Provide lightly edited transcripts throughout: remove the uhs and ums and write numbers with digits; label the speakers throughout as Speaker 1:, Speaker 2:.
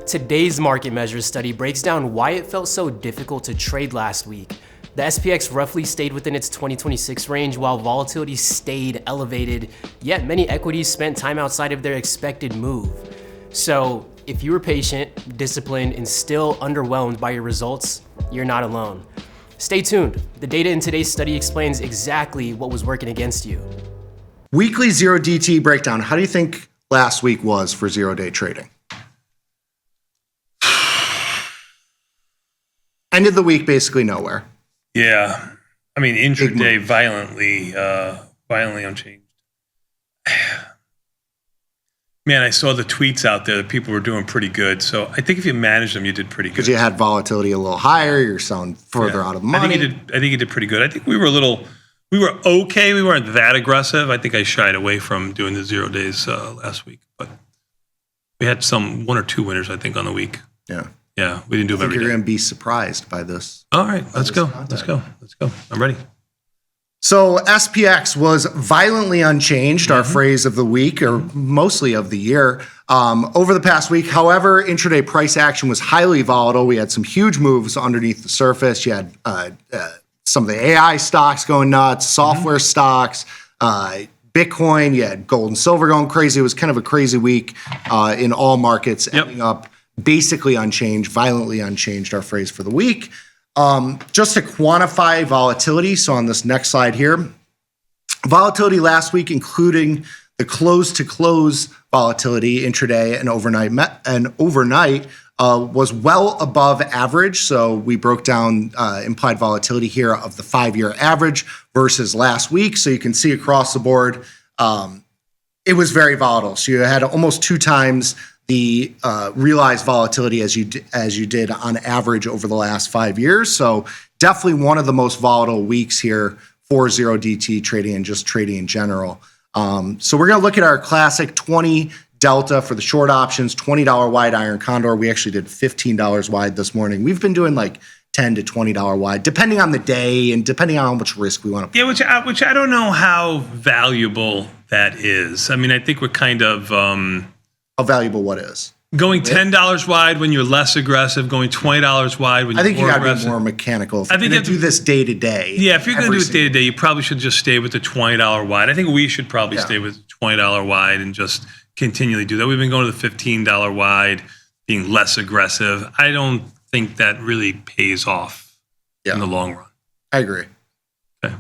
Speaker 1: Today's market measures study breaks down why it felt so difficult to trade last week. The SPX roughly stayed within its 2026 range while volatility stayed elevated, yet many equities spent time outside of their expected move. So if you were patient, disciplined, and still underwhelmed by your results, you're not alone. Stay tuned. The data in today's study explains exactly what was working against you.
Speaker 2: Weekly zero DT breakdown. How do you think last week was for zero-day trading? End of the week, basically nowhere.
Speaker 3: Yeah. I mean, intraday violently unchanged. Man, I saw the tweets out there that people were doing pretty good. So I think if you managed them, you did pretty good.
Speaker 2: Because you had volatility a little higher, you're selling further out of money.
Speaker 3: I think you did pretty good. I think we were okay. We weren't that aggressive. I think I shied away from doing the 0 days last week. But we had one or two winners, I think, on the week.
Speaker 2: Yeah.
Speaker 3: Yeah, we didn't do them every day.
Speaker 2: You're going to be surprised by this.
Speaker 3: All right, let's go. I'm ready.
Speaker 2: So SPX was violently unchanged, our phrase of the week, or mostly of the year, over the past week. However, intraday price action was highly volatile. We had some huge moves underneath the surface. You had some of the AI stocks going nuts, software stocks, Bitcoin. You had gold and silver going crazy. It was kind of a crazy week in all markets, ending up basically unchanged, violently unchanged, our phrase for the week. Just to quantify volatility, so on this next slide here, volatility last week, including the close-to-close volatility intraday and overnight, was well above average. So we broke down implied volatility here of the 5-year average versus last week. So you can see across the board, it was very volatile. So you had almost 2 times the realized volatility as you did on average over the last 5 years. So definitely one of the most volatile weeks here for zero DT trading and just trading in general. So we're going to look at our classic 20 delta for the short options, $20 wide iron condor. We actually did $15 wide this morning. We've been doing like $10 to $20 wide, depending on the day and depending on how much risk we want to put.
Speaker 3: Yeah, which I don't know how valuable that is. I mean, I think we're kind of
Speaker 2: how valuable what is?
Speaker 3: Going $10 wide when you're less aggressive, going $20 wide when you're more aggressive.
Speaker 2: I think you got to be more mechanical. If you're going to do this day to day.
Speaker 3: Yeah, if you're going to do it day to day, you probably should just stay with the $20 wide. I think we should probably stay with $20 wide and just continually do that. We've been going to the $15 wide, being less aggressive. I don't think that really pays off in the long run.
Speaker 2: I agree.
Speaker 3: Okay.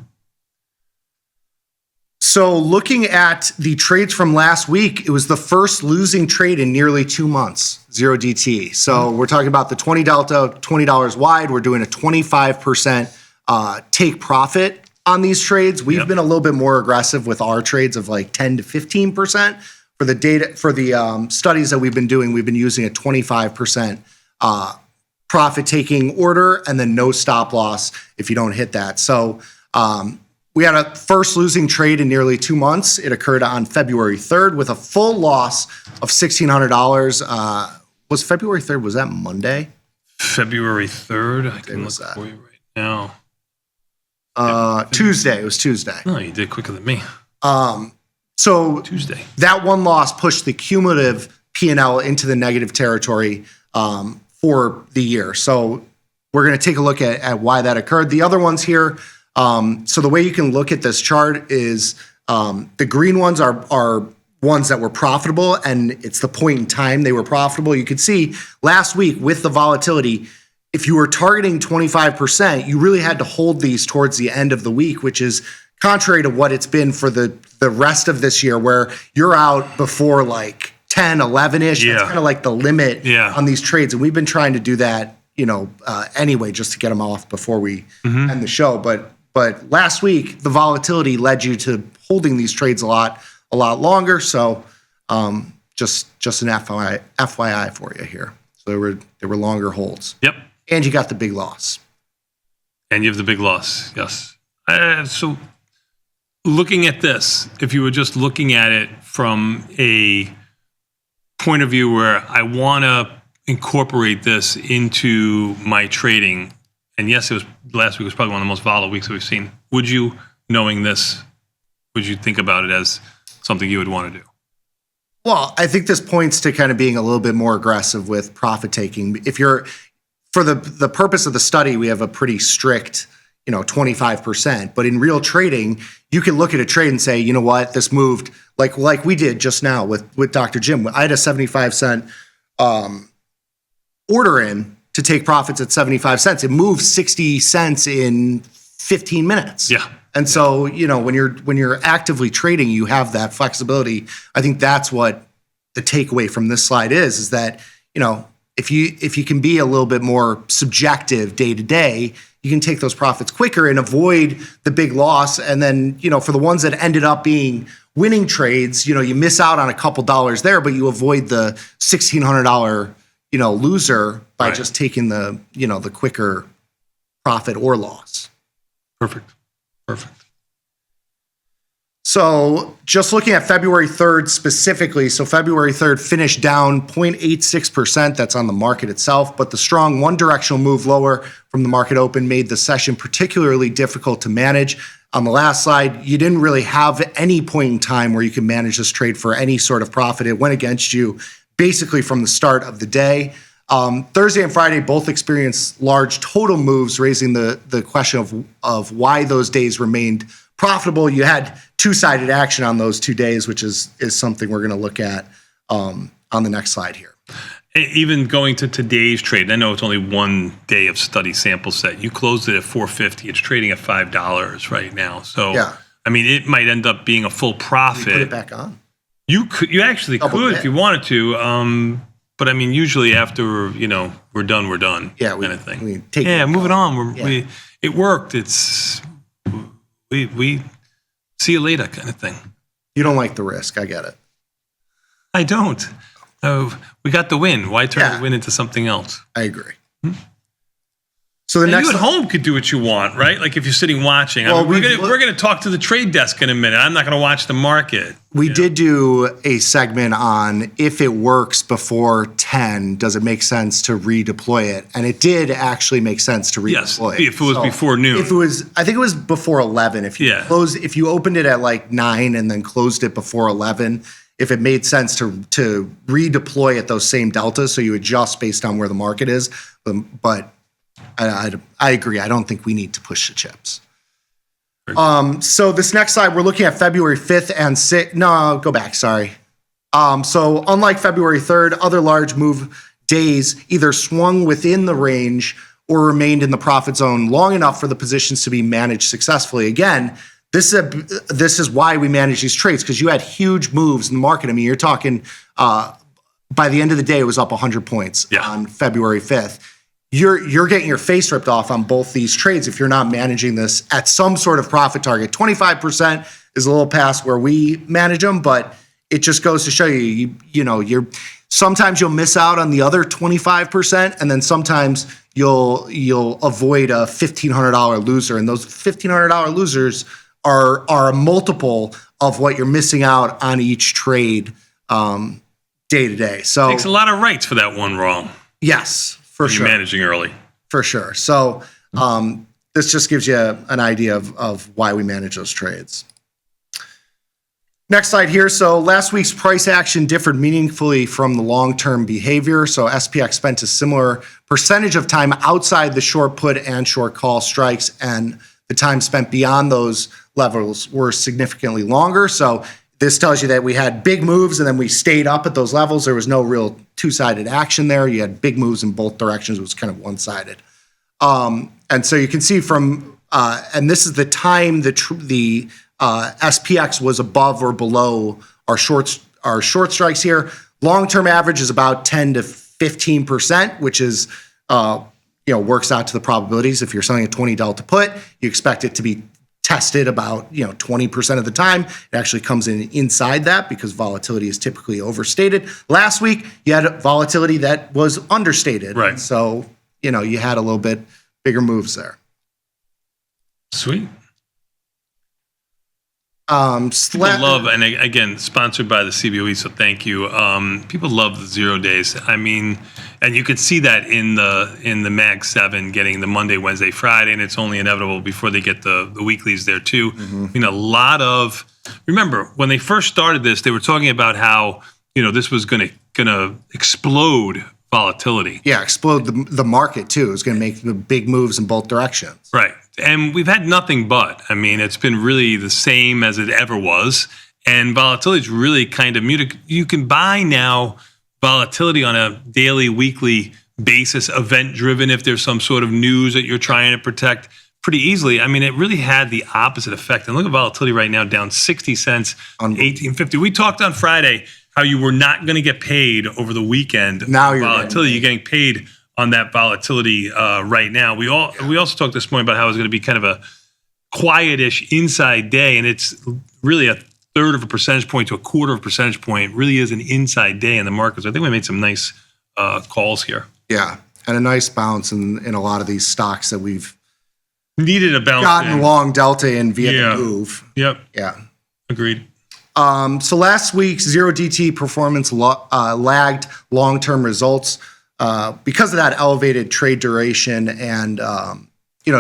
Speaker 2: So looking at the trades from last week, it was the first losing trade in nearly 2 months, zero DT. So we're talking about the 20 delta, $20 wide. We're doing a 25% take profit on these trades. We've been a little bit more aggressive with our trades of like 10 to 15%. For the data, for the studies that we've been doing, we've been using a 25% profit taking order and then no stop loss if you don't hit that. So we had a first losing trade in nearly 2 months. It occurred on February 3rd with a full loss of $1,600. Was February 3rd, was that Monday?
Speaker 3: February 3rd? I can look for you right now.
Speaker 2: Tuesday. It was Tuesday.
Speaker 3: No, you did quicker than me.
Speaker 2: So
Speaker 3: Tuesday.
Speaker 2: That one loss pushed the cumulative P&L into the negative territory for the year. So we're going to take a look at why that occurred. The other ones here, so the way you can look at this chart is the green ones are ones that were profitable, and it's the point in time they were profitable. You could see last week with the volatility, if you were targeting 25%, you really had to hold these towards the end of the week, which is contrary to what it's been for the rest of this year, where you're out before like 10, 11-ish. That's kind of like the limit on these trades. And we've been trying to do that, anyway, just to get them off before we end the show. But last week, the volatility led you to holding these trades a lot longer. So just an FYI for you here. So they were longer holds.
Speaker 3: Yep.
Speaker 2: And you got the big loss.
Speaker 3: And you have the big loss, yes. So looking at this, if you were just looking at it from a point of view where I want to incorporate this into my trading, and yes, last week was probably one of the most volatile weeks that we've seen. Would you, knowing this, would you think about it as something you would want to do?
Speaker 2: Well, I think this points to kind of being a little bit more aggressive with profit taking. If you're, for the purpose of the study, we have a pretty strict, 25%. But in real trading, you can look at a trade and say, you know what, this moved like we did just now with Dr. Jim. I had a 75-cent order in to take profits at 75 cents. It moved 60 cents in 15 minutes. Yeah. And so, when you're actively trading, you have that flexibility. I think that's what the takeaway from this slide is that, if you can be a little bit more subjective day to day, you can take those profits quicker and avoid the big loss. And then, for the ones that ended up being winning trades, you miss out on a couple dollars there, but you avoid the $1,600, loser by just taking the, the quicker profit or loss.
Speaker 3: Perfect.
Speaker 2: So just looking at February 3rd specifically, so February 3rd finished down 0.86%. That's on the market itself, but the strong one-directional move lower from the market open made the session particularly difficult to manage. On the last slide, you didn't really have any point in time where you could manage this trade for any sort of profit. It went against you basically from the start of the day. Thursday and Friday both experienced large total moves, raising the question of why those days remained profitable. You had two-sided action on those 2 days, which is something we're going to look at on the next slide here.
Speaker 3: Even going to today's trade, I know it's only 1 day of study sample set. You closed it at $4.50. It's trading at $5 right now. So, yeah. I mean, it might end up being a full profit.
Speaker 2: You put it back on.
Speaker 3: You actually could if you wanted to. But I mean, usually after we're done.
Speaker 2: Yeah,
Speaker 3: kind of thing.
Speaker 2: Moving
Speaker 3: on. It worked. We see you later kind of thing.
Speaker 2: You don't like the risk. I get it.
Speaker 3: I don't. We got the win. Why turn the win into something else?
Speaker 2: I agree.
Speaker 3: So the next, you at home could do what you want, right? Like if you're sitting watching. Well, we're going to talk to the trade desk in a minute. I'm not going to watch the market.
Speaker 2: We did do a segment on if it works before 10, does it make sense to redeploy it? And it did actually make sense to redeploy it.
Speaker 3: If it was before noon.
Speaker 2: I think it was before 11. If you opened it at like 9 and then closed it before 11, if it made sense to redeploy at those same deltas, so you adjust based on where the market is, but I agree. I don't think we need to push the chips. So this next slide, we're looking at February 5th and 6th. No, go back. Sorry. So unlike February 3rd, other large move days either swung within the range or remained in the profit zone long enough for the positions to be managed successfully. Again, this is why we manage these trades, because you had huge moves in the market. I mean, you're talking by the end of the day, it was up 100 points on February 5th. You're getting your face ripped off on both these trades if you're not managing this at some sort of profit target. 25% is a little past where we manage them, but it just goes to show you're sometimes you'll miss out on the other 25%, and then sometimes you'll avoid a $1,500 loser, and those $1,500 losers are a multiple of what you're missing out on each trade day to day. So
Speaker 3: it takes a lot of rights for that one wrong.
Speaker 2: Yes. For sure.
Speaker 3: Managing early.
Speaker 2: For sure. So this just gives you an idea of why we manage those trades. Next slide here. So last week's price action differed meaningfully from the long-term behavior. So SPX spent a similar percentage of time outside the short put and short call strikes, and the time spent beyond those levels were significantly longer. So this tells you that we had big moves and then we stayed up at those levels. There was no real two-sided action there. You had big moves in both directions. It was kind of one-sided. And so you can see from, and this is the time the SPX was above or below our short strikes here. Long-term average is about 10 to 15%, which is, works out to the probabilities. If you're selling a 20 delta put, you expect it to be tested about 20% of the time. It actually comes in inside that because volatility is typically overstated. Last week you had volatility that was understated,
Speaker 3: right?
Speaker 2: So you had a little bit bigger moves there.
Speaker 3: Sweet. People love, and again, sponsored by the CBOE, so thank you. People love the 0 days. I mean, and you could see that in the Mag 7 getting the Monday, Wednesday, Friday, and it's only inevitable before they get the weeklies there too. Mm-hmm. I mean, remember when they first started this, they were talking about how this was gonna explode volatility.
Speaker 2: Yeah, explode the market too. It's going to make the big moves in both directions.
Speaker 3: Right. And we've had nothing but. I mean, it's been really the same as it ever was. And volatility is really kind of muted. You can buy now volatility on a daily, weekly basis, event driven, if there's some sort of news that you're trying to protect pretty easily. I mean, it really had the opposite effect. And look at volatility right now, down 60 cents, 18.50. We talked on Friday how you were not going to get paid over the weekend.
Speaker 2: Now you're
Speaker 3: volatility. You're getting paid on that volatility right now. We also talked this morning about how it's going to be kind of a quietish inside day, and it's really a third of a percentage point to a quarter of a percentage point. Really is an inside day in the markets. I think we made some nice calls here.
Speaker 2: Yeah, and a nice bounce in a lot of these stocks that we've
Speaker 3: needed a bounce.
Speaker 2: Gotten long delta in via the move.
Speaker 3: Yep.
Speaker 2: Yeah.
Speaker 3: Agreed.
Speaker 2: So last week's zero DT performance lagged long-term results because of that elevated trade duration and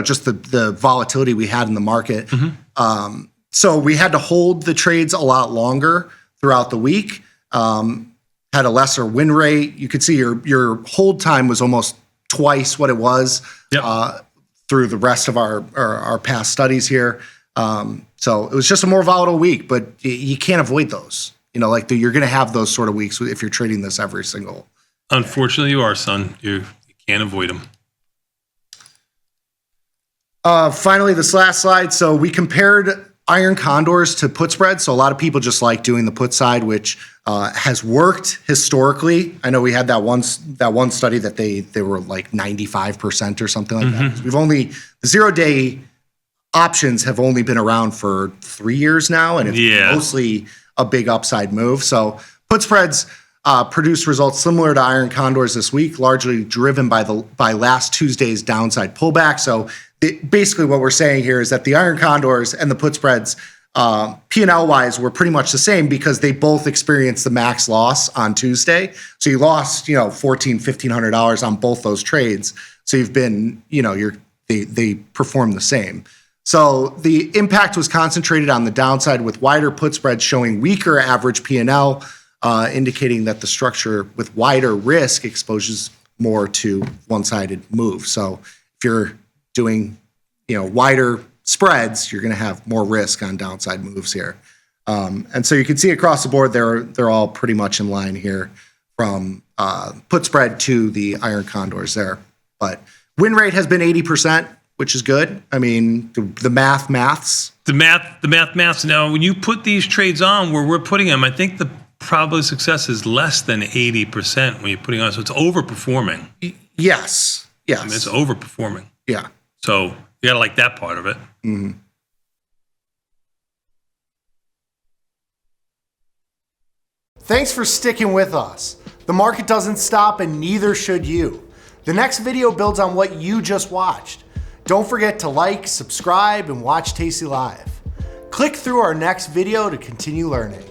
Speaker 2: just the volatility we had in the market.
Speaker 3: Mm-hmm.
Speaker 2: So we had to hold the trades a lot longer throughout the week. Had a lesser win rate. You could see your hold time was almost twice what it was through the rest of our past studies here. So it was just a more volatile week, but you can't avoid those. You're going to have those sort of weeks if you're trading this every single.
Speaker 3: Unfortunately, you are, son. You can't avoid them.
Speaker 2: Finally, this last slide. So we compared iron condors to put spreads. So a lot of people just like doing the put side, which has worked historically. I know we had that one study that they were like 95% or something like that. The 0-day options have only been around for 3 years now, and it's mostly a big upside move. So put spreads produced results similar to iron condors this week, largely driven by last Tuesday's downside pullback. So basically what we're saying here is that the iron condors and the put spreads P&L wise were pretty much the same because they both experienced the max loss on Tuesday. So you lost, $1,500 on both those trades. So you've been, they perform the same. So the impact was concentrated on the downside with wider put spreads showing weaker average P&L, indicating that the structure with wider risk exposes more to one-sided moves. So if you're doing, wider spreads, you're going to have more risk on downside moves here. And so you can see across the board, they're all pretty much in line here from put spread to the iron condors there. But win rate has been 80%, which is good. I mean, the maths. The maths. Now, when you put these trades on where we're putting them, I think the probability of success is less than 80% when you're putting on. So it's overperforming. Yes.
Speaker 3: I mean, it's overperforming.
Speaker 2: Yeah.
Speaker 3: So you got to like that part of it.
Speaker 2: Mm-hmm. Thanks for sticking with us. The market doesn't stop and neither should you. The next video builds on what you just watched. Don't forget to like, subscribe, and watch Tasty Live. Click through our next video to continue learning.